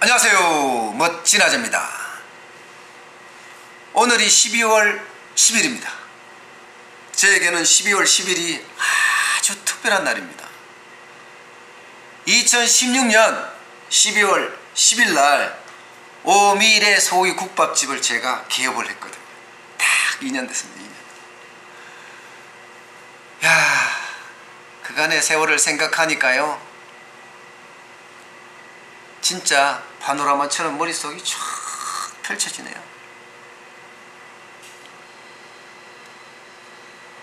안녕하세요, 멋진 아재입니다. 오늘이 12월 10일입니다 저에게는 12월 10일이 아주 특별한 날입니다. 2016년 12월 10일 날 오미래 소고기 국밥집을 제가 개업을 했거든요. 딱 2년 됐습니다. 2년. 야, 그간의 세월을 생각하니까요, 진짜 파노라마처럼 머릿속이 쫙 펼쳐지네요.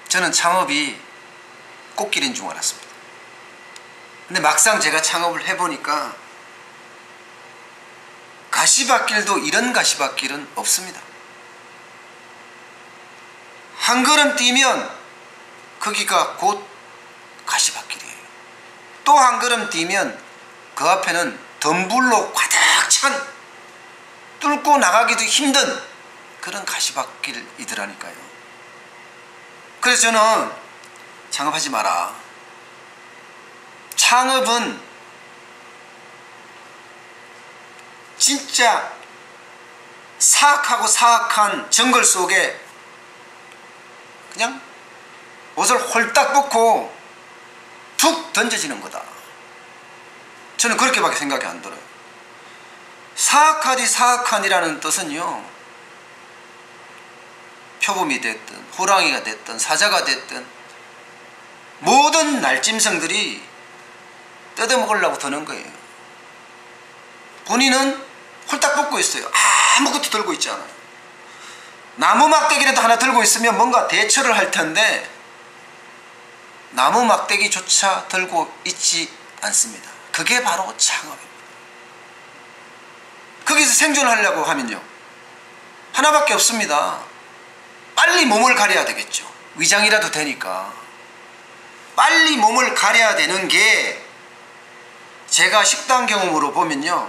저는 창업이 꽃길인 줄 알았습니다. 근데 막상 제가 창업을 해보니까 가시밭길도 이런 가시밭길은 없습니다. 한 걸음 뛰면 거기가 곧 가시밭길이에요. 또 한 걸음 뛰면 그 앞에는 덤불로 가득 찬, 뚫고 나가기도 힘든 그런 가시밭길이더라니까요. 그래서 저는 창업하지 마라. 창업은 진짜 사악하고 사악한 정글 속에 그냥 옷을 홀딱 벗고 툭 던져지는 거다. 저는 그렇게밖에 생각이 안 들어요. 사악하디 사악한이라는 뜻은요, 표범이 됐든 호랑이가 됐든 사자가 됐든 모든 날짐승들이 뜯어먹으려고 드는 거예요. 본인은 홀딱 벗고 있어요. 아무것도 들고 있지 않아요. 나무 막대기라도 하나 들고 있으면 뭔가 대처를 할 텐데 나무 막대기조차 들고 있지 않습니다. 그게 바로 창업입니다. 거기서 생존하려고 하면요, 하나밖에 없습니다. 빨리 몸을 가려야 되겠죠. 위장이라도 되니까 빨리 몸을 가려야 되는 게, 제가 식당 경험으로 보면요,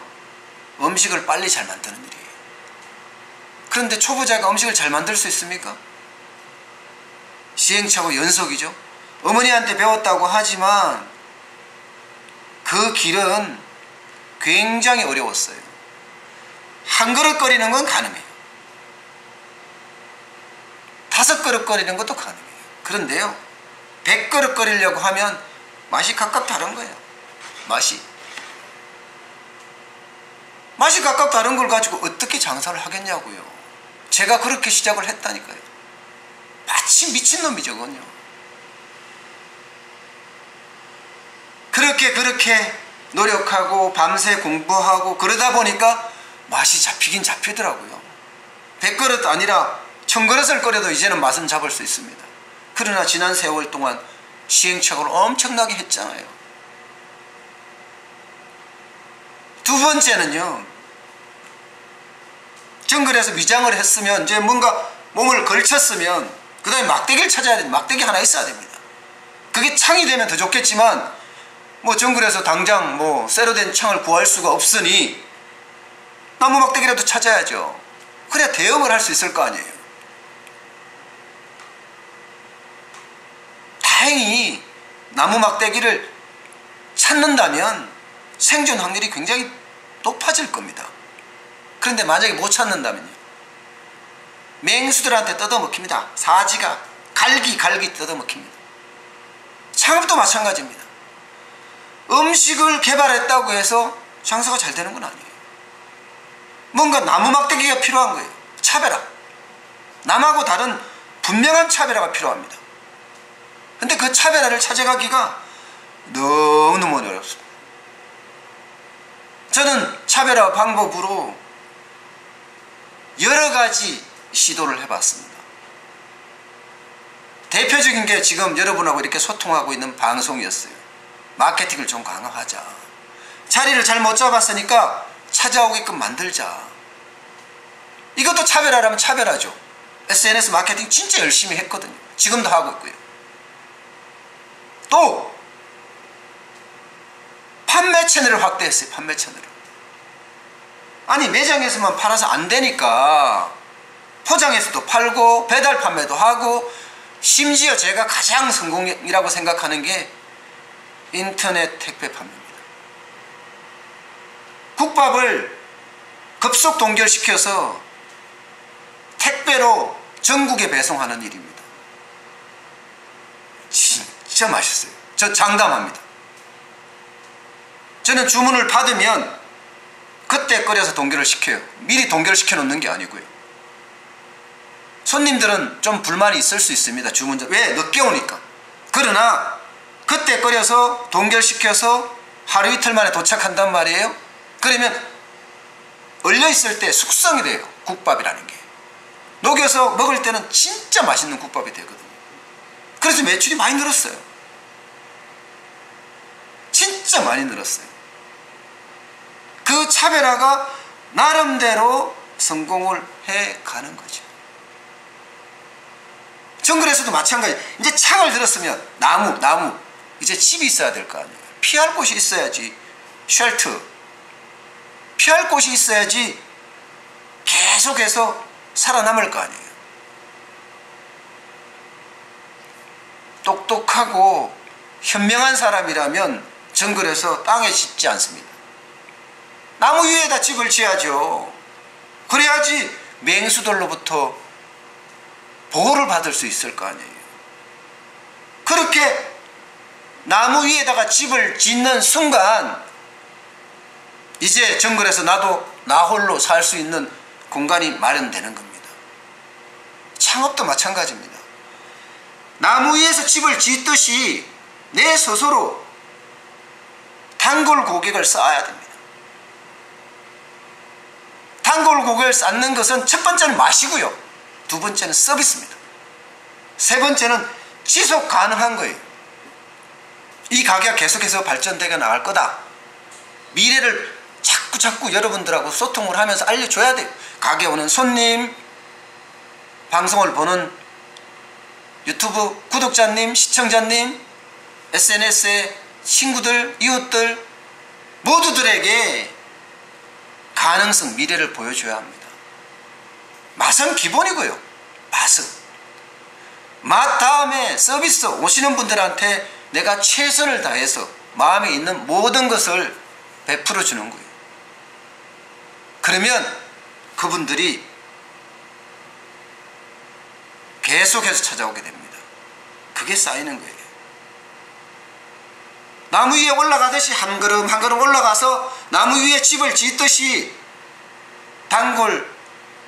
음식을 빨리 잘 만드는 일이에요. 그런데 초보자가 음식을 잘 만들 수 있습니까? 시행착오 연속이죠. 어머니한테 배웠다고 하지만 그 길은 굉장히 어려웠어요. 한 그릇 끓이는 건 가능해요. 5그릇 끓이는 것도 가능해요. 그런데요, 100그릇 끓이려고 하면 맛이 각각 다른 거예요. 맛이 각각 다른 걸 가지고 어떻게 장사를 하겠냐고요. 제가 그렇게 시작을 했다니까요. 마치 미친놈이죠, 그건요. 그렇게 노력하고 밤새 공부하고 그러다 보니까 맛이 잡히긴 잡히더라고요. 100그릇 아니라 1000그릇을 끓여도 이제는 맛은 잡을 수 있습니다. 그러나 지난 세월 동안 시행착오를 엄청나게 했잖아요. 두 번째는요, 정글에서 위장을 했으면, 이제 뭔가 몸을 걸쳤으면 그 다음에 막대기를 찾아야 됩니다. 막대기 하나 있어야 됩니다. 그게 창이 되면 더 좋겠지만 뭐 정글에서 당장 뭐 쇠로 된 창을 구할 수가 없으니 나무 막대기라도 찾아야죠. 그래야 대응을 할 수 있을 거 아니에요. 다행히 나무 막대기를 찾는다면 생존 확률이 굉장히 높아질 겁니다. 그런데 만약에 못 찾는다면요, 맹수들한테 뜯어먹힙니다. 사지가 갈기 뜯어먹힙니다. 창업도 마찬가지입니다. 음식을 개발했다고 해서 장사가 잘 되는 건 아니에요. 뭔가 나무 막대기가 필요한 거예요. 차별화. 남하고 다른 분명한 차별화가 필요합니다. 근데 그 차별화를 찾아가기가 너무너무 어렵습니다. 저는 차별화 방법으로 여러 가지 시도를 해봤습니다. 대표적인 게 지금 여러분하고 이렇게 소통하고 있는 방송이었어요. 마케팅을 좀 강화하자. 자리를 잘 못 잡았으니까 찾아오게끔 만들자. 이것도 차별화라면 차별화죠. SNS 마케팅 진짜 열심히 했거든요. 지금도 하고 있고요. 또 판매 채널을 확대했어요. 판매 채널을. 아니, 매장에서만 팔아서 안 되니까 포장해서도 팔고 배달 판매도 하고, 심지어 제가 가장 성공이라고 생각하는 게 인터넷 택배 판매입니다. 국밥을 급속 동결시켜서 택배로 전국에 배송하는 일입니다. 진짜 맛있어요. 저 장담합니다. 저는 주문을 받으면 그때 끓여서 동결을 시켜요. 미리 동결시켜 놓는 게 아니고요. 손님들은 좀 불만이 있을 수 있습니다. 주문 전 왜? 늦게 오니까. 그러나 그때 끓여서 동결시켜서 하루 이틀 만에 도착한단 말이에요. 그러면 얼려 있을 때 숙성이 돼요. 국밥이라는 게. 녹여서 먹을 때는 진짜 맛있는 국밥이 되거든요. 그래서 매출이 많이 늘었어요. 진짜 많이 늘었어요. 그 차별화가 나름대로 성공을 해가는 거죠. 정글에서도 마찬가지. 이제 창을 들었으면 나무 이제 집이 있어야 될 거 아니에요. 피할 곳이 있어야지. 쉘터 피할 곳이 있어야지 계속해서 살아남을 거 아니에요. 똑똑하고 현명한 사람이라면 정글에서 땅에 짓지 않습니다. 나무 위에다 집을 지어야죠. 그래야지 맹수들로부터 보호를 받을 수 있을 거 아니에요. 그렇게 나무 위에다가 집을 짓는 순간 이제 정글에서 나도 나 홀로 살 수 있는 공간이 마련되는 겁니다. 창업도 마찬가지입니다. 나무 위에서 집을 짓듯이 내 스스로 단골 고객을 쌓아야 됩니다. 단골 고객을 쌓는 것은 첫 번째는 맛이고요. 두 번째는 서비스입니다. 세 번째는 지속 가능한 거예요. 이 가게가 계속해서 발전되게 나갈 거다. 미래를 자꾸 여러분들하고 소통을 하면서 알려줘야 돼요. 가게 오는 손님, 방송을 보는 유튜브 구독자님, 시청자님, SNS의 친구들, 이웃들 모두들에게 가능성, 미래를 보여줘야 합니다. 맛은 기본이고요. 맛 다음에 서비스, 오시는 분들한테 내가 최선을 다해서 마음에 있는 모든 것을 베풀어 주는 거예요. 그러면 그분들이 계속해서 찾아오게 됩니다. 그게 쌓이는 거예요. 나무 위에 올라가듯이 한 걸음 한 걸음 올라가서 나무 위에 집을 짓듯이 단골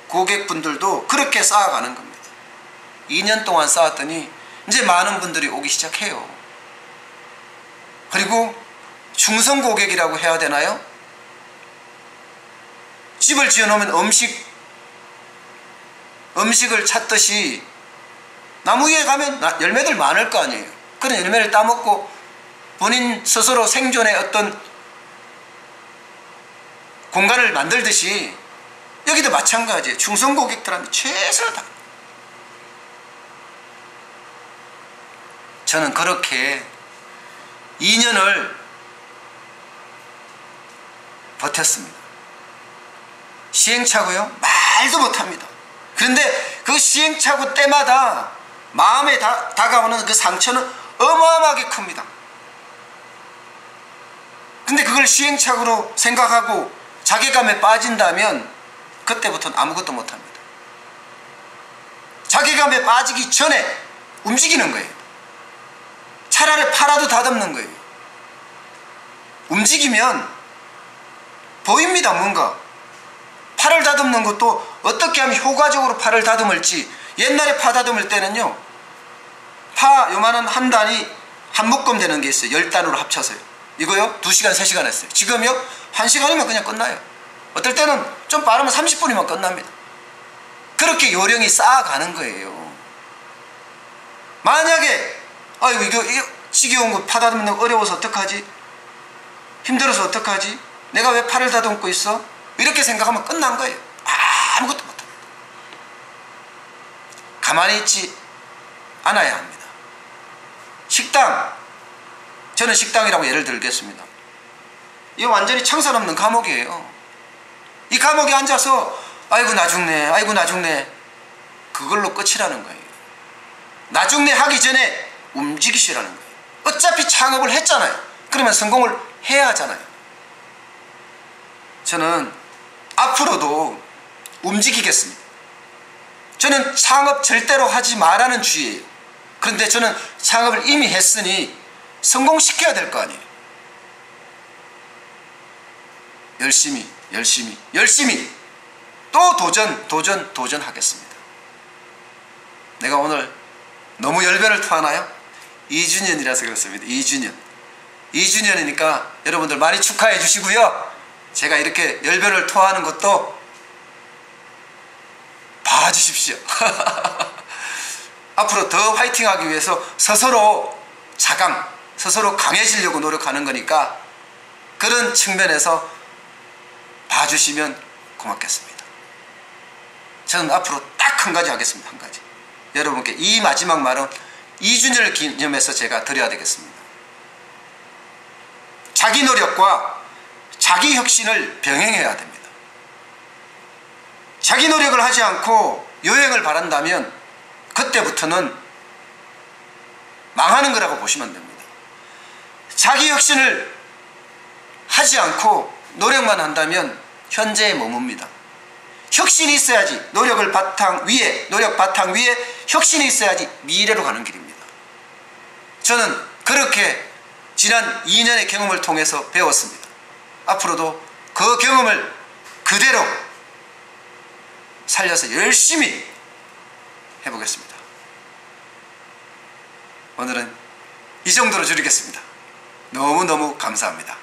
고객분들도 그렇게 쌓아가는 겁니다. 2년 동안 쌓았더니 이제 많은 분들이 오기 시작해요. 그리고 충성 고객이라고 해야 되나요? 집을 지어놓으면 음식을 찾듯이 나무 위에 가면 열매들 많을 거 아니에요. 그런 열매를 따먹고 본인 스스로 생존의 어떤 공간을 만들듯이 여기도 마찬가지예요. 충성 고객들한테 최선을 다. 저는 그렇게 2년을 버텼습니다. 시행착오요? 말도 못합니다. 그런데 그 시행착오 때마다 마음에 다가오는 그 상처는 어마어마하게 큽니다. 근데 그걸 시행착오로 생각하고 자괴감에 빠진다면 그때부터는 아무것도 못합니다. 자괴감에 빠지기 전에 움직이는 거예요. 차라리 팔아도 다듬는 거예요. 움직이면 보입니다. 뭔가 팔을 다듬는 것도 어떻게 하면 효과적으로 팔을 다듬을지. 옛날에 파 다듬을 때는요, 파 요만한 한 단이 한 묶음 되는 게 있어요. 10단으로 합쳐서요. 이거요 2시간 3시간 했어요. 지금요 1시간이면 그냥 끝나요. 어떨 때는 좀 빠르면 30분이면 끝납니다. 그렇게 요령이 쌓아가는 거예요. 만약에 아이고 이거 지겨운 거 파 다듬는 거 어려워서 어떡하지? 힘들어서 어떡하지? 내가 왜 팔을 다듬고 있어? 이렇게 생각하면 끝난 거예요. 아무것도 못합니다. 가만히 있지 않아야 합니다. 식당, 저는 식당이라고 예를 들겠습니다. 이게 완전히 청산 없는 감옥이에요. 이 감옥에 앉아서 아이고 나 죽네, 아이고 나 죽네, 그걸로 끝이라는 거예요. 나 죽네 하기 전에 움직이시라는 거예요. 어차피 창업을 했잖아요. 그러면 성공을 해야 하잖아요. 저는 앞으로도 움직이겠습니다. 저는 창업 절대로 하지 말라는 주의예요. 그런데 저는 창업을 이미 했으니 성공시켜야 될 거 아니에요. 열심히 또 도전하겠습니다. 내가 오늘 너무 열변을 토하나요? 2주년이라서 그렇습니다. 2주년이니까 여러분들 많이 축하해 주시고요. 제가 이렇게 열변을 토하는 것도 봐주십시오. 앞으로 더 화이팅하기 위해서 스스로 강해지려고 노력하는 거니까 그런 측면에서 봐주시면 고맙겠습니다. 저는 앞으로 딱 한 가지 하겠습니다. 한 가지. 여러분께 이 마지막 말은 2주년을 기념해서 제가 드려야 되겠습니다. 자기 노력과 자기 혁신을 병행해야 됩니다. 자기 노력을 하지 않고 요행을 바란다면 그때부터는 망하는 거라고 보시면 됩니다. 자기 혁신을 하지 않고 노력만 한다면 현재에 머뭅니다. 혁신이 있어야지 노력 바탕 위에 혁신이 있어야지 미래로 가는 길입니다. 저는 그렇게 지난 2년의 경험을 통해서 배웠습니다. 앞으로도 그 경험을 그대로 살려서 열심히 해보겠습니다. 오늘은 이 정도로 줄이겠습니다. 너무너무 감사합니다.